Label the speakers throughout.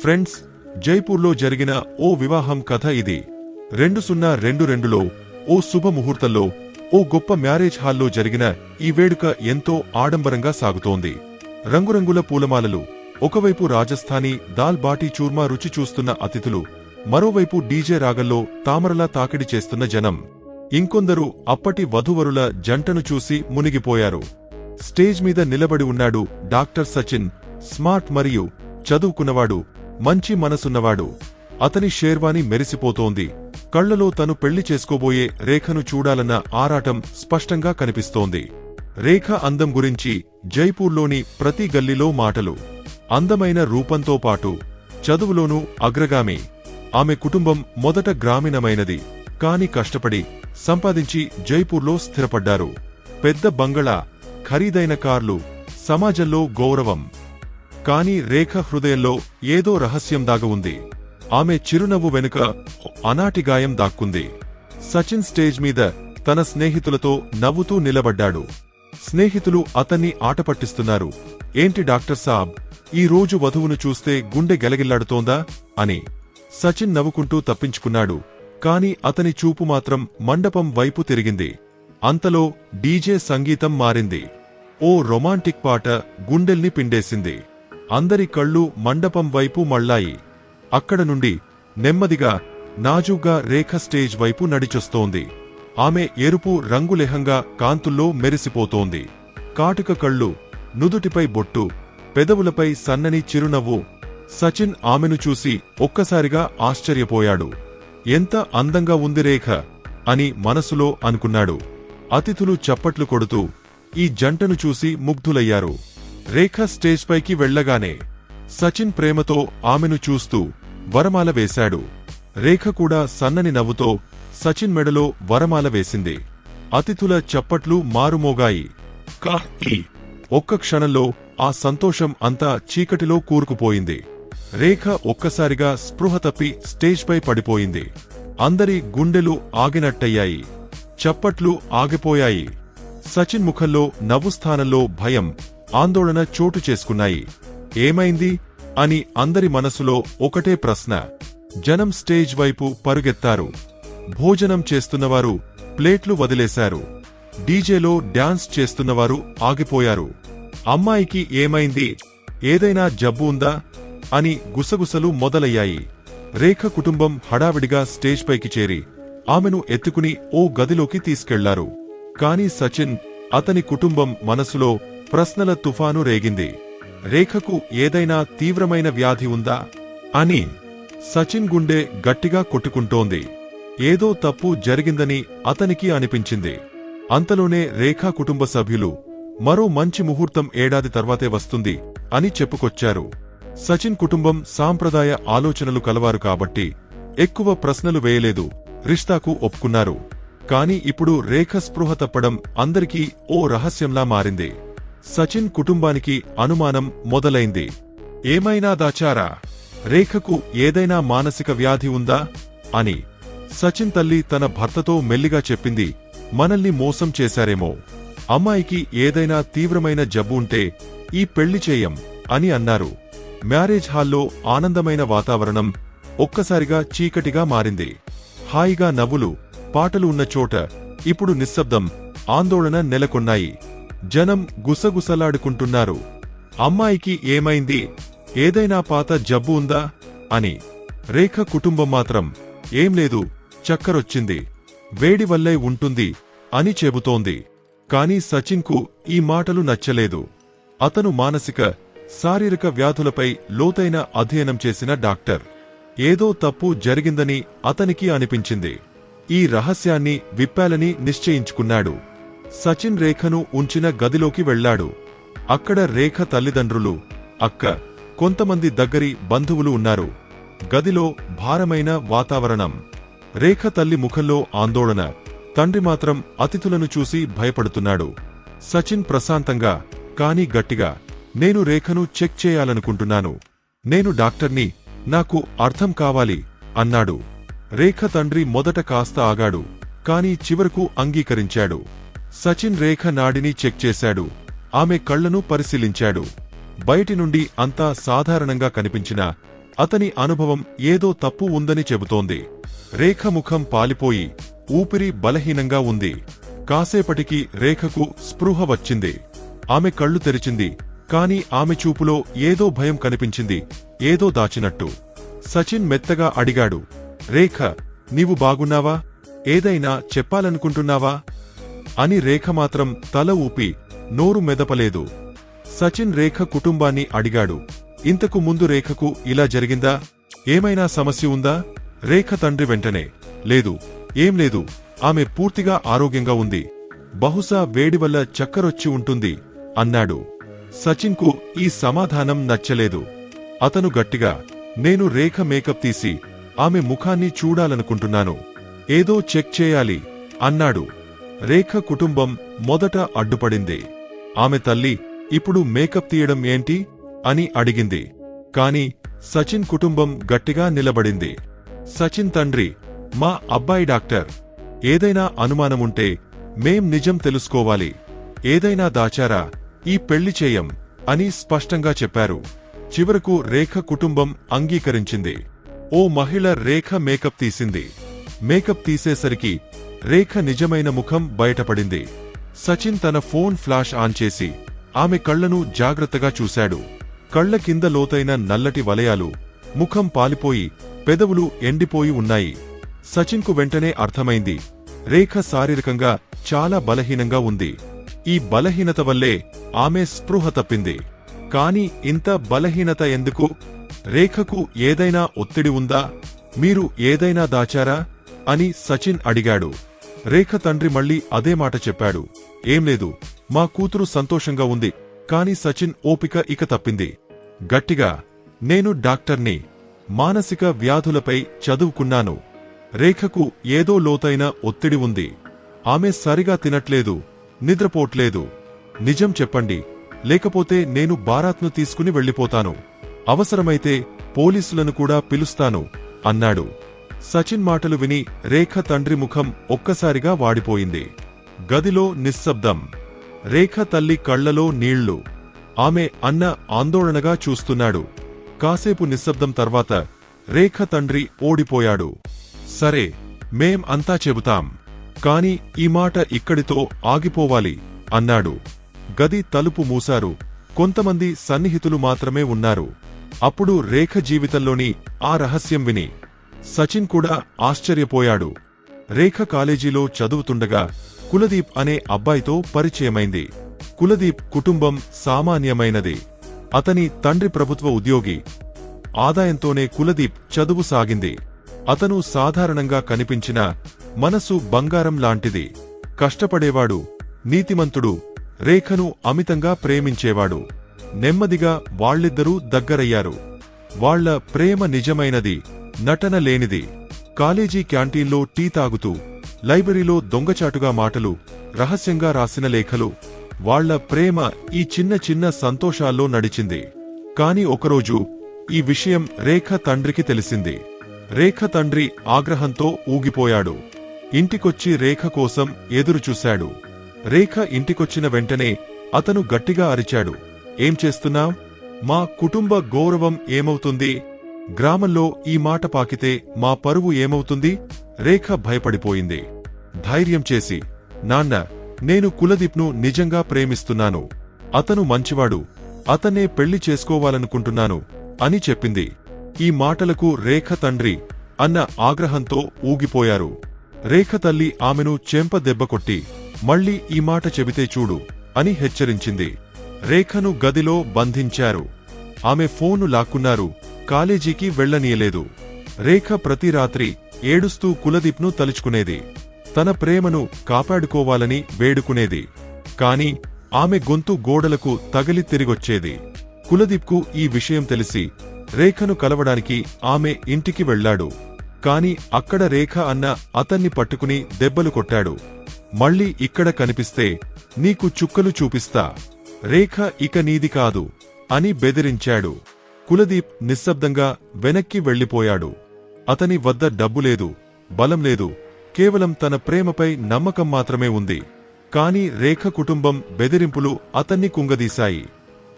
Speaker 1: Friends, జైపూర్లో జరిగిన ఓ వివాహం కథ ఇది. 2022లో ఓ శుభముహూర్తంలో ఓ గొప్ప మ్యారేజ్ హాల్లో జరిగిన ఈ వేడుక ఎంతో ఆడంబరంగా సాగుతోంది. రంగురంగుల పూలమాలలు, ఒకవైపు రాజస్థానీ దాల్ బాటీ చూర్మా రుచి చూస్తున్న అతిథులు, మరోవైపు డీజే రాగంలో తామరలా తాకిడి చేస్తున్న జనం. ఇంకొందరు అప్పటి వధూవరుల జంటను చూసి మునిగిపోయారు. స్టేజ్ మీద నిలబడి ఉన్నాడు డాక్టర్ సచిన్. స్మార్ట్ మరియు చదువుకున్నవాడు, మంచి మనసున్నవాడు. అతని షేర్వాణి మెరిసిపోతోంది. కళ్లలో తను పెళ్లి చేసుకోబోయే రేఖను చూడాలన్న ఆరాటం స్పష్టంగా కనిపిస్తోంది. రేఖ అందం గురించి జైపూర్లోని ప్రతి గల్లీలో మాటలు. అందమైన రూపంతో పాటు చదువులోనూ అగ్రగామి. ఆమె కుటుంబం మొదట గ్రామీణమైనది, కాని కష్టపడి సంపాదించి జైపూర్లో స్థిరపడ్డారు. పెద్ద బంగళా, ఖరీదైన కార్లు, సమాజంలో గౌరవం. కాని రేఖ హృదయంలో ఏదో రహస్యం దాగి ఉంది. ఆమె చిరునవ్వు వెనుక అనాటి గాయం దాక్కుంది. సచిన్ స్టేజ్ మీద తన స్నేహితులతో నవ్వుతూ నిలబడ్డాడు. స్నేహితులు అతన్ని ఆటపట్టిస్తున్నారు. ఏంటి డాక్టర్ సాబ్, ఈ రోజు వధువును చూస్తే గుండె గెలగిల్లాడుతోందా అని. సచిన్ నవ్వుకుంటూ తప్పించుకున్నాడు. కాని అతని చూపు మాత్రం మండపం వైపు తిరిగింది. అంతలో డీజే సంగీతం మారింది. ఓ రొమాంటిక్ పాట గుండెల్ని పిండేసింది. అందరి కళ్ళు మండపం వైపు మళ్ళాయి. అక్కడ నుండి నెమ్మదిగా, నాజూగ్గా రేఖ స్టేజ్ వైపు నడిచొస్తోంది. ఆమె ఎరుపు రంగు లెహంగా కాంతుల్లో మెరిసిపోతోంది. కాటుక కళ్ళు, నుదుటిపై బొట్టు, పెదవులపై సన్నని చిరునవ్వు. సచిన్ ఆమెను చూసి ఒక్కసారిగా ఆశ్చర్యపోయాడు. ఎంత అందంగా ఉంది రేఖ అని మనసులో అనుకున్నాడు. అతిథులు చప్పట్లు కొడుతూ ఈ జంటను చూసి ముగ్ధులయ్యారు. రేఖ స్టేజ్ పైకి వెళ్లగానే సచిన్ ప్రేమతో ఆమెను చూస్తూ వరమాల వేశాడు. రేఖ కూడా సన్నని నవ్వుతో సచిన్ మెడలో వరమాల వేసింది. అతిథుల చప్పట్లు మారుమోగాయి. ఒక్క క్షణంలో ఆ సంతోషం అంతా చీకటిలో కూరుకుపోయింది. రేఖ ఒక్కసారిగా స్పృహ తప్పి స్టేజ్ పై పడిపోయింది. అందరి గుండెలు ఆగినట్టయ్యాయి. చప్పట్లు ఆగిపోయాయి. సచిన్ ముఖంలో నవ్వు స్థానంలో భయం, ఆందోళన చోటు చేసుకున్నాయి. ఏమైంది అని అందరి మనసులో ఒకటే ప్రశ్న. జనం స్టేజ్ వైపు పరుగెత్తారు. భోజనం చేస్తున్నవారు ప్లేట్లు వదిలేశారు. డీజేలో డాన్స్ చేస్తున్నవారు ఆగిపోయారు. అమ్మాయికి ఏమైంది, ఏదైనా జబ్బు ఉందా అని గుసగుసలు మొదలయ్యాయి. రేఖ కుటుంబం హడావిడిగా స్టేజ్ పైకి చేరి ఆమెను ఎత్తుకుని ఓ గదిలోకి తీసుకెళ్లారు. కాని సచిన్, అతని కుటుంబం మనసులో ప్రశ్నల తుఫాను రేగింది. రేఖకు ఏదైనా తీవ్రమైన వ్యాధి ఉందా అని. సచిన్ గుండె గట్టిగా కొట్టుకుంటోంది. ఏదో తప్పు జరిగిందని అతనికి అనిపించింది. అంతలోనే రేఖా కుటుంబ సభ్యులు, మరో మంచి ముహూర్తం ఏడాది తర్వాతే వస్తుంది అని చెప్పుకొచ్చారు. సచిన్ కుటుంబం సాంప్రదాయ ఆలోచనలు కలవారు కాబట్టి ఎక్కువ ప్రశ్నలు వేయలేదు. రిష్తాకు ఒప్పుకున్నారు. కాని ఇప్పుడు రేఖ స్పృహ తప్పడం అందరికీ ఓ రహస్యంలా మారింది. సచిన్ కుటుంబానికి అనుమానం మొదలైంది. ఏమైనా దాచారా? రేఖకు ఏదైనా మానసిక వ్యాధి ఉందా అని. సచిన్ తల్లి తన భర్తతో మెల్లిగా చెప్పింది, మనల్ని మోసం చేశారేమో. అమ్మాయికి ఏదైనా తీవ్రమైన జబ్బు ఉంటే ఈ పెళ్లి చేయం అని అన్నారు. మ్యారేజ్ హాల్లో ఆనందమైన వాతావరణం ఒక్కసారిగా చీకటిగా మారింది. హాయిగా నవ్వులు, పాటలు ఉన్న చోట ఇప్పుడు నిశ్శబ్దం, ఆందోళన నెలకొన్నాయి. జనం గుసగుసలాడుకుంటున్నారు. అమ్మాయికి ఏమైంది, ఏదైనా పాత జబ్బు ఉందా అని. రేఖ కుటుంబం మాత్రం, ఏం లేదు, చక్కరొచ్చింది, వేడి వల్లే ఉంటుంది అని చెబుతోంది. కాని సచిన్కు ఈ మాటలు నచ్చలేదు. అతను మానసిక, శారీరక వ్యాధులపై లోతైన అధ్యయనం చేసిన డాక్టర్. ఏదో తప్పు జరిగిందని అతనికి అనిపించింది. ఈ రహస్యాన్ని విప్పాలని నిశ్చయించుకున్నాడు. సచిన్ రేఖను ఉంచిన గదిలోకి వెళ్లాడు. అక్కడ రేఖ తల్లిదండ్రులు, అక్క, కొంతమంది దగ్గరి బంధువులు ఉన్నారు. గదిలో భారమైన వాతావరణం. రేఖ తల్లి ముఖంలో ఆందోళన, తండ్రి మాత్రం అతిథులను చూసి భయపడుతున్నాడు. సచిన్ ప్రశాంతంగా, కాని గట్టిగా, నేను రేఖను చెక్ చేయాలనుకుంటున్నాను. నేను డాక్టర్ని, నాకు అర్థం కావాలి అన్నాడు. రేఖ తండ్రి మొదట కాస్త ఆగాడు, కాని చివరకు అంగీకరించాడు. సచిన్ రేఖ నాడిని చెక్ చేశాడు. ఆమె కళ్లను పరిశీలించాడు. బయటి నుండి అంతా సాధారణంగా కనిపించినా అతని అనుభవం ఏదో తప్పు ఉందని చెబుతోంది. రేఖ ముఖం పాలిపోయి ఊపిరి బలహీనంగా ఉంది. కాసేపటికి రేఖకు స్పృహ వచ్చింది. ఆమె కళ్ళు తెరిచింది. కాని ఆమె చూపులో ఏదో భయం కనిపించింది, ఏదో దాచినట్టు. సచిన్ మెత్తగా అడిగాడు, రేఖ, నీవు బాగున్నావా? ఏదైనా చెప్పాలనుకుంటున్నావా అని. రేఖ మాత్రం తల ఊపి నోరు మెదపలేదు. సచిన్ రేఖ కుటుంబాన్ని అడిగాడు, ఇంతకు ముందు రేఖకు ఇలా జరిగిందా? ఏమైనా సమస్య ఉందా? రేఖ తండ్రి వెంటనే, లేదు, ఏం లేదు, ఆమె పూర్తిగా ఆరోగ్యంగా ఉంది. బహుశా వేడివల్ల చక్కరొచ్చి ఉంటుంది అన్నాడు. సచిన్ కు ఈ సమాధానం నచ్చలేదు. అతను గట్టిగా, నేను రేఖ మేకప్ తీసి ఆమె ముఖాన్ని చూడాలనుకుంటున్నాను. ఏదో చెక్ చేయాలి అన్నాడు. రేఖ కుటుంబం మొదట అడ్డుపడింది. ఆమె తల్లి, ఇప్పుడు మేకప్ తీయడం ఏంటి అని అడిగింది. కాని సచిన్ కుటుంబం గట్టిగా నిలబడింది. సచిన్ తండ్రి, మా అబ్బాయి డాక్టర్. ఏదైనా అనుమానముంటే మేం నిజం తెలుసుకోవాలి. ఏదైనా దాచారా? ఈ పెళ్లి చేయం అని స్పష్టంగా చెప్పారు. చివరకు రేఖ కుటుంబం అంగీకరించింది. ఓ మహిళ రేఖ మేకప్ తీసింది. మేకప్ తీసేసరికి రేఖ నిజమైన ముఖం బయటపడింది. సచిన్ తన ఫోన్ ఫ్లాష్ ఆన్ చేసి ఆమె కళ్లను జాగ్రత్తగా చూశాడు. కళ్ల కింద లోతైన నల్లటి వలయాలు, ముఖం పాలిపోయి పెదవులు ఎండిపోయి ఉన్నాయి. సచిన్కు వెంటనే అర్థమైంది, రేఖ శారీరకంగా చాలా బలహీనంగా ఉంది. ఈ బలహీనత వల్లే ఆమె స్పృహ తప్పింది. కాని ఇంత బలహీనత ఎందుకు? రేఖకు ఏదైనా ఒత్తిడి ఉందా? మీరు ఏదైనా దాచారా అని సచిన్ అడిగాడు. రేఖ తండ్రి మళ్లీ అదే మాట చెప్పాడు, ఏం లేదు, మా కూతురు సంతోషంగా ఉంది. కాని సచిన్ ఓపిక ఇక తప్పింది. గట్టిగా, నేను డాక్టర్ని, మానసిక వ్యాధులపై చదువుకున్నాను. రేఖకు ఏదో లోతైన ఒత్తిడి ఉంది. ఆమె సరిగా తినట్లేదు, నిద్రపోట్లేదు. నిజం చెప్పండి, లేకపోతే నేను బారాత్ను తీసుకుని వెళ్ళిపోతాను. అవసరమైతే పోలీసులను కూడా పిలుస్తాను అన్నాడు. సచిన్ మాటలు విని రేఖ తండ్రి ముఖం ఒక్కసారిగా వాడిపోయింది. గదిలో నిశ్శబ్దం. రేఖ తల్లి కళ్లలో నీళ్లు. ఆమె అన్న ఆందోళనగా చూస్తున్నాడు. కాసేపు నిశ్శబ్దం తర్వాత రేఖ తండ్రి ఓడిపోయాడు. సరే, మేం అంతా చెబుతాం. కాని ఈ మాట ఇక్కడితో ఆగిపోవాలి అన్నాడు. గది తలుపు మూశారు. కొంతమంది సన్నిహితులు మాత్రమే ఉన్నారు. అప్పుడు రేఖ జీవితంలోని ఆ రహస్యం విని సచిన్ కూడా ఆశ్చర్యపోయాడు. రేఖ కాలేజీలో చదువుతుండగా కులదీప్ అనే అబ్బాయితో పరిచయమైంది. కులదీప్ కుటుంబం సామాన్యమైనది. అతని తండ్రి ప్రభుత్వ ఉద్యోగి. ఆదాయంతోనే కులదీప్ చదువు సాగింది. అతను సాధారణంగా కనిపించిన మనసు బంగారం లాంటిది. కష్టపడేవాడు, నీతిమంతుడు. రేఖను అమితంగా ప్రేమించేవాడు. నెమ్మదిగా వాళ్ళిద్దరూ దగ్గరయ్యారు. వాళ్ల ప్రేమ నిజమైనది, నటన లేనిది. కాలేజీ క్యాంటీన్లో టీ తాగుతూ, లైబ్రరీలో దొంగచాటుగా మాటలు, రహస్యంగా రాసిన లేఖలు. వాళ్ల ప్రేమ ఈ చిన్న చిన్న సంతోషాల్లో నడిచింది. కాని ఒకరోజు ఈ విషయం రేఖ తండ్రికి తెలిసింది. రేఖ తండ్రి ఆగ్రహంతో ఊగిపోయాడు. ఇంటికొచ్చి రేఖ కోసం ఎదురుచూశాడు. రేఖ ఇంటికొచ్చిన వెంటనే అతను గట్టిగా అరిచాడు, ఏం చేస్తున్నావ్? మా కుటుంబ గౌరవం ఏమవుతుంది? గ్రామంలో ఈ మాట పాకితే మా పరువు ఏమవుతుంది? రేఖ భయపడిపోయింది. ధైర్యం చేసి, నాన్న, నేను కులదీప్ను నిజంగా ప్రేమిస్తున్నాను. అతను మంచివాడు. అతన్నే పెళ్లి చేసుకోవాలనుకుంటున్నాను అని చెప్పింది. ఈ మాటలకు రేఖ తండ్రి అన్న ఆగ్రహంతో ఊగిపోయారు. రేఖ తల్లి ఆమెను చెంప దెబ్బకొట్టి, మళ్లీ ఈ మాట చెబితే చూడు అని హెచ్చరించింది. రేఖను గదిలో బంధించారు. ఆమె ఫోను లాక్కున్నారు. కాలేజీకి వెళ్లనీయలేదు. రేఖ ప్రతి రాత్రి ఏడుస్తూ కులదీప్ను తలుచుకునేది. తన ప్రేమను కాపాడుకోవాలని వేడుకునేది. కాని ఆమె గొంతు గోడలకు తగిలి తిరిగొచ్చేది. కులదీప్కు ఈ విషయం తెలిసి రేఖను కలవడానికి ఆమె ఇంటికి వెళ్లాడు. కాని అక్కడ రేఖ అన్న అతన్ని పట్టుకుని దెబ్బలు కొట్టాడు. మళ్ళీ ఇక్కడ కనిపిస్తే నీకు చుక్కలు చూపిస్తా, రేఖ ఇక నీది కాదు అని బెదిరించాడు. కులదీప్ నిశ్శబ్దంగా వెనక్కి వెళ్లిపోయాడు. అతని వద్ద డబ్బు లేదు, బలం లేదు, కేవలం తన ప్రేమపై నమ్మకం మాత్రమే ఉంది. కాని రేఖ కుటుంబం బెదిరింపులు అతన్ని కుంగదీశాయి.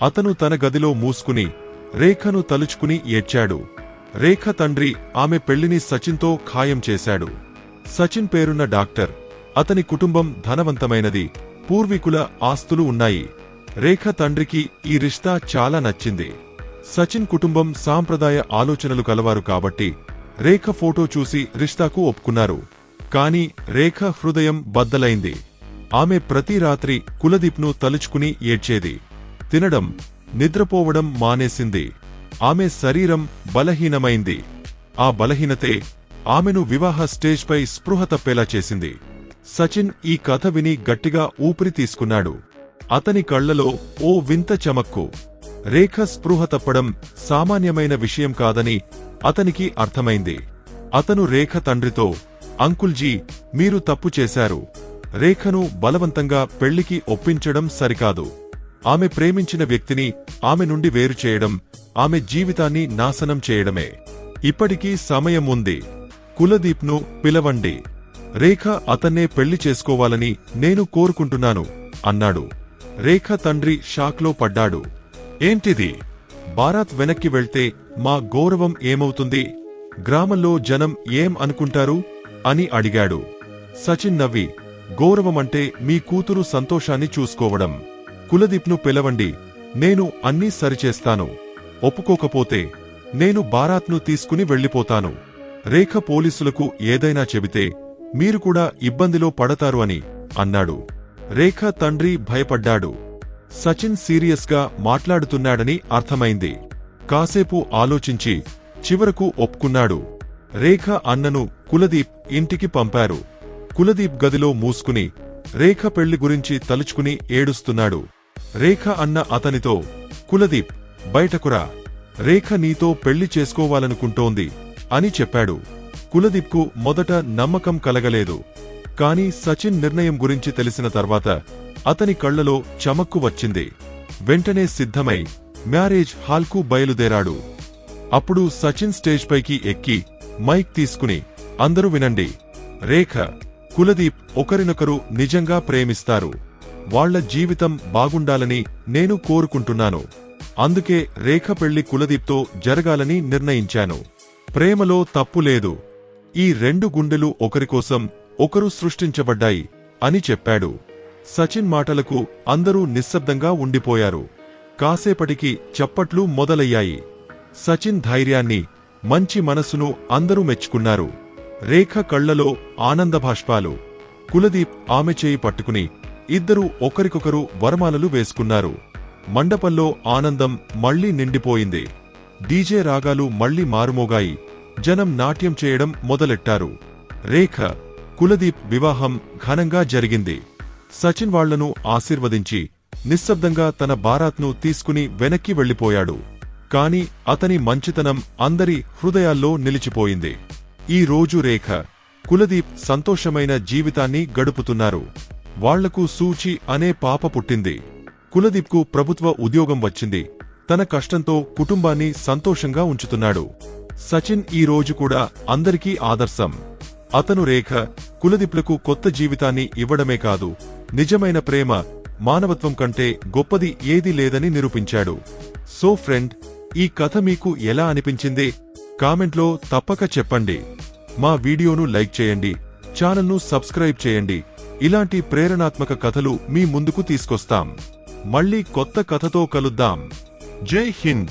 Speaker 1: అతను తన గదిలో మూసుకుని రేఖను తలుచుకుని ఏడ్చాడు. రేఖ తండ్రి ఆమె పెళ్లిని సచిన్తో ఖాయం చేశాడు. సచిన్ పేరున్న డాక్టర్. అతని కుటుంబం ధనవంతమైనది, పూర్వీకుల ఆస్తులు ఉన్నాయి. రేఖ తండ్రికి ఈ రిష్తా చాలా నచ్చింది. సచిన్ కుటుంబం సాంప్రదాయ ఆలోచనలు కలవారు కాబట్టి రేఖ ఫోటో చూసి రిష్తాకు ఒప్పుకున్నారు. కాని రేఖ హృదయం బద్దలైంది. ఆమె ప్రతి రాత్రి కులదీప్ను తలుచుకుని ఏడ్చేది. తినడం, నిద్రపోవడం మానేసింది. ఆమె శరీరం బలహీనమైంది. ఆ బలహీనతే ఆమెను వివాహ స్టేజ్పై స్పృహ తప్పేలా చేసింది. సచిన్ ఈ కథ విని గట్టిగా ఊపిరి తీసుకున్నాడు. అతని కళ్లలో ఓ వింత చమక్కు. రేఖ స్పృహ తప్పడం సామాన్యమైన విషయం కాదని అతనికి అర్థమైంది. అతను రేఖ తండ్రితో, అంకుల్జీ, మీరు తప్పు చేశారు. రేఖను బలవంతంగా పెళ్లికి ఒప్పించడం సరికాదు. ఆమె ప్రేమించిన వ్యక్తిని ఆమె నుండి వేరు చేయడం, ఆమె జీవితాన్ని నాశనం చేయడమే. ఇప్పటికీ సమయం ఉంది. కులదీప్ను పిలవండి. రేఖ అతన్నే పెళ్లి చేసుకోవాలని నేను కోరుకుంటున్నాను అన్నాడు. రేఖ తండ్రి షాక్లో పడ్డాడు. ఏంటిది? బారాత్ వెనక్కి వెళ్తే మా గౌరవం ఏమవుతుంది? గ్రామంలో జనం ఏం అనుకుంటారు అని అడిగాడు. సచిన్ నవ్వి, గౌరవమంటే మీ కూతురు సంతోషాన్ని చూసుకోవడం. కులదీప్ను పిలవండి, నేను అన్నీ సరిచేస్తాను. ఒప్పుకోకపోతే నేను బారాత్ను తీసుకుని వెళ్ళిపోతాను. రేఖ పోలీసులకు ఏదైనా చెబితే మీరు కూడా ఇబ్బందిలో పడతారు అని అన్నాడు. రేఖ తండ్రి భయపడ్డాడు. సచిన్ సీరియస్గా మాట్లాడుతున్నాడని అర్థమైంది. కాసేపు ఆలోచించి చివరకు ఒప్పుకున్నాడు. రేఖ అన్నను కులదీప్ ఇంటికి పంపారు. కులదీప్ గదిలో మూసుకుని రేఖ పెళ్లి గురించి తలుచుకుని ఏడుస్తున్నాడు. రేఖ అన్న అతనితో, కులదీప్, బయటకురా, రేఖ నీతో పెళ్లి చేసుకోవాలనుకుంటోంది అని చెప్పాడు. కులదీప్కు మొదట నమ్మకం కలగలేదు. కాని సచిన్ నిర్ణయం గురించి తెలిసిన తర్వాత అతని కళ్లలో చమక్కు వచ్చింది. వెంటనే సిద్ధమై మ్యారేజ్ హాల్కు బయలుదేరాడు. అప్పుడు సచిన్ స్టేజ్ పైకి ఎక్కి మైక్ తీసుకుని, అందరూ వినండి. రేఖ, కులదీప్ ఒకరినొకరు నిజంగా ప్రేమిస్తారు. వాళ్ల జీవితం బాగుండాలని నేను కోరుకుంటున్నాను. అందుకే రేఖ పెళ్లి కులదీప్తో జరగాలని నిర్ణయించాను. ప్రేమలో తప్పు లేదు. ఈ రెండు గుండెలు ఒకరికోసం ఒకరు సృష్టించబడ్డాయి అని చెప్పాడు. సచిన్ మాటలకు అందరూ నిశ్శబ్దంగా ఉండిపోయారు. కాసేపటికి చప్పట్లు మొదలయ్యాయి. సచిన్ ధైర్యాన్ని, మంచి మనసును అందరూ మెచ్చుకున్నారు. రేఖ కళ్లలో ఆనందభాష్పాలు. కులదీప్ ఆమె చేయి పట్టుకుని ఇద్దరూ ఒకరికొకరు వరమాలలు వేసుకున్నారు. మండపంలో ఆనందం మళ్లీ నిండిపోయింది. డీజే రాగాలు మళ్లీ మారుమోగాయి. జనం నాట్యం చేయడం మొదలెట్టారు. రేఖ, కులదీప్ వివాహం ఘనంగా జరిగింది. సచిన్ వాళ్లను ఆశీర్వదించి నిశ్శబ్దంగా తన బారాత్ను తీసుకుని వెనక్కి వెళ్లిపోయాడు. కాని అతని మంచితనం అందరి హృదయాల్లో నిలిచిపోయింది. ఈ రోజు రేఖ, కులదీప్ సంతోషమైన జీవితాన్ని గడుపుతున్నారు. వాళ్లకు సూచి అనే పాప పుట్టింది. కులదీప్కు ప్రభుత్వ ఉద్యోగం వచ్చింది. తన కష్టంతో కుటుంబాన్ని సంతోషంగా ఉంచుతున్నాడు. సచిన్ ఈ రోజు కూడా అందరికీ ఆదర్శం. అతను రేఖ, కులదీప్లకు కొత్త జీవితాన్ని ఇవ్వడమే కాదు, నిజమైన ప్రేమ, మానవత్వం కంటే గొప్పది ఏదీ లేదని నిరూపించాడు. సో ఫ్రెండ్, ఈ కథ మీకు ఎలా అనిపించింది? కామెంట్లో తప్పక చెప్పండి. మా వీడియోను లైక్ చేయండి, ఛానల్ను సబ్స్క్రైబ్ చేయండి. ఇలాంటి ప్రేరణాత్మక కథలు మీ ముందుకు తీసుకొస్తాం. మళ్ళీ కొత్త కథతో కలుద్దాం. జై హింద్.